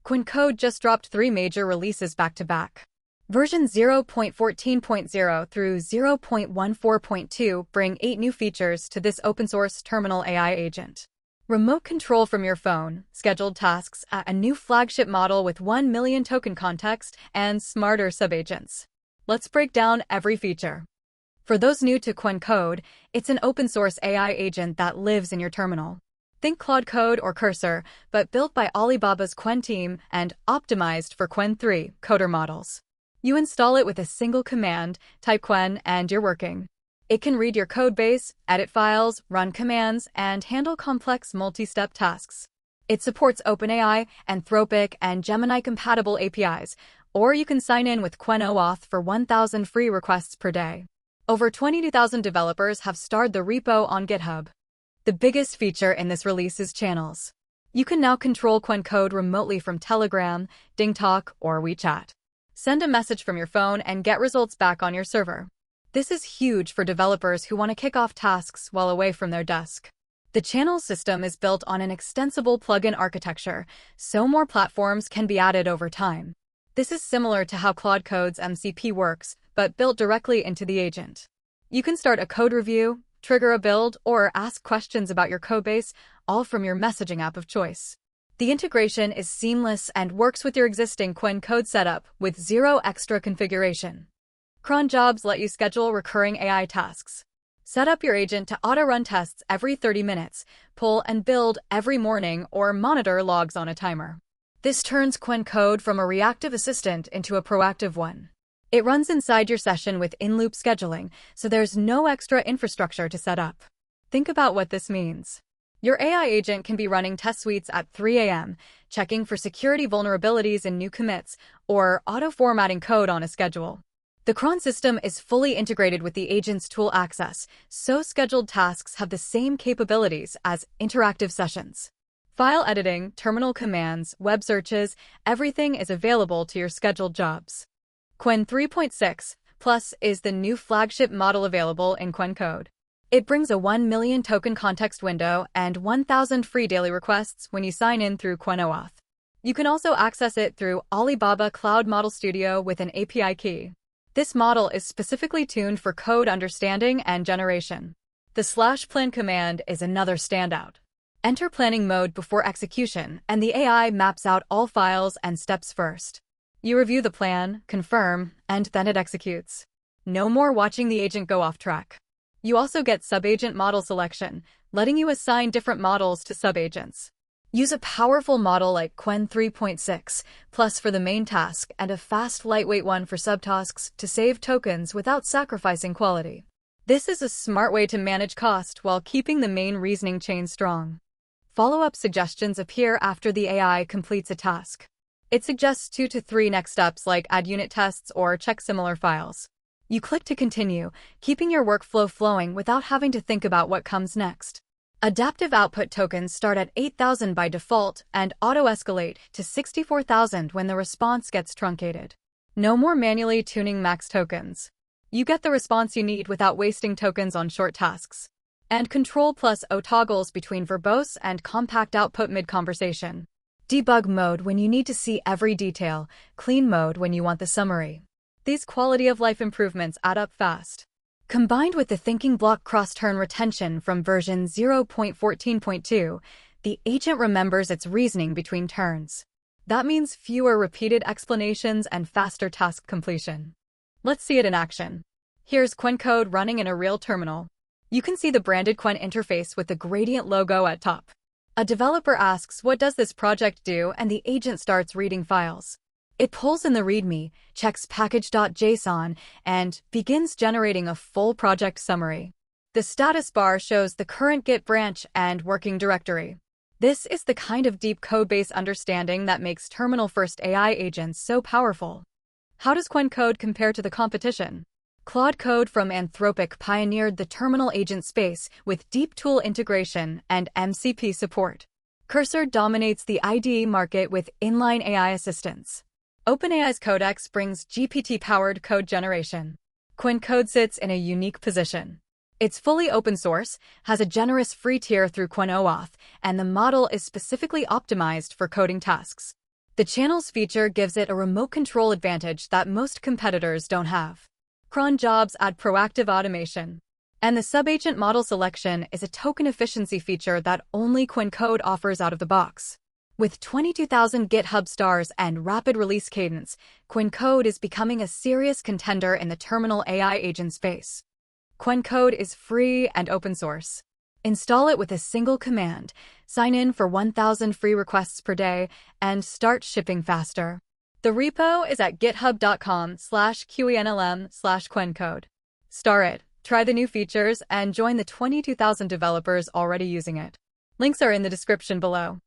Qwen Code just dropped 3 major releases back-to-back. Version 0.14.0 through 0.14.2 bring 8 new features to this open-source terminal AI agent. Remote control from your phone, scheduled tasks, a new flagship model with 1 million token context, and smarter subagents. Let's break down every feature. For those new to Qwen Code, it's an open-source AI agent that lives in your terminal. Think Claude Code or Cursor, but built by Alibaba's Qwen team and optimized for Qwen 3 coder models. You install it with a single command, type Qwen, and you're working. It can read your codebase, edit files, run commands, and handle complex multi-step tasks. It supports OpenAI, Anthropic, and Gemini-compatible APIs, or you can sign in with Qwen for 1,000 free requests per day. Over 22,000 developers have started the repo on GitHub. The biggest feature in this release is channels. You can now control Qwen Code remotely from Telegram, DingTalk, or WeChat. Send a message from your phone and get results back on your server. This is huge for developers who want to kick off tasks while away from their desk. The channel system is built on an extensible plugin architecture, so more platforms can be added over time. This is similar to how Claude Code's MCP works, but built directly into the agent. You can start a code review, trigger a build, or ask questions about your codebase, all from your messaging app of choice. The integration is seamless and works with your existing Qwen Code setup with 0 extra configuration. Cron jobs let you schedule recurring AI tasks. Set up your agent to auto-run tests every 30 minutes, pull and build every morning, or monitor logs on a timer. This turns Qwen Code from a reactive assistant into a proactive one. It runs inside your session with in-loop scheduling, so there's no extra infrastructure to set up. Think about what this means. Your AI agent can be running test suites at 3 a.m., checking for security vulnerabilities in new commits, or auto-formatting code on a schedule. The Cron system is fully integrated with the agent's tool access, so scheduled tasks have the same capabilities as interactive sessions. File editing, terminal commands, web searches, everything is available to your scheduled jobs. Qwen 3.6 Plus is the new flagship model available in Qwen Code. It brings a 1 million token context window and 1,000 free daily requests when you sign in through Qwen. You can also access it through Alibaba Cloud Model Studio with an API key. This model is specifically tuned for code understanding and generation. The /plan command is another standout. Enter planning mode before execution, and the AI maps out all files and steps first. You review the plan, confirm, and then it executes. No more watching the agent go off track. You also get subagent model selection, letting you assign different models to subagents. Use a powerful model like Qwen 3.6 Plus for the main task and a fast, lightweight one for subtasks to save tokens without sacrificing quality. This is a smart way to manage cost while keeping the main reasoning chain strong. Follow-up suggestions appear after the AI completes a task. It suggests 2 to 3 next steps like add unit tests or check similar files. You click to continue, keeping your workflow flowing without having to think about what comes next. Adaptive output tokens start at 8,000 by default and auto-escalate to 64,000 when the response gets truncated. No more manually tuning max tokens. You get the response you need without wasting tokens on short tasks. And Ctrl+O toggles between verbose and compact output mid-conversation. Debug mode when you need to see every detail, clean mode when you want the summary. These quality-of-life improvements add up fast. Combined with the thinking block cross-turn retention from version 0.14.2, the agent remembers its reasoning between turns. That means fewer repeated explanations and faster task completion. Let's see it in action. Here's Qwen Code running in a real terminal. You can see the branded Qwen interface with the gradient logo at top. A developer asks, "What does this project do?" and the agent starts reading files. It pulls in the README, checks package.json, and begins generating a full project summary. The status bar shows the current Git branch and working directory. This is the kind of deep codebase understanding that makes terminal-first AI agents so powerful. How does Qwen Code compare to the competition? Claude Code from Anthropic pioneered the terminal agent space with deep tool integration and MCP support. Cursor dominates the IDE market with inline AI assistance. OpenAI's Codex brings GPT-powered code generation. Qwen Code sits in a unique position. It's fully open source, has a generous free tier through Qwen, and the model is specifically optimized for coding tasks. The channels feature gives it a remote control advantage that most competitors don't have. Cron jobs add proactive automation. And the subagent model selection is a token efficiency feature that only Qwen Code offers out of the box. With 22,000 GitHub stars and rapid release cadence, Qwen Code is becoming a serious contender in the terminal AI agent space. Qwen Code is free and open source. Install it with a single command, sign in for 1,000 free requests per day, and start shipping faster. The repo is at github.com/qwenlm/Qwen Code. Star it, try the new features, and join the 22,000 developers already using it. Links are in the description below.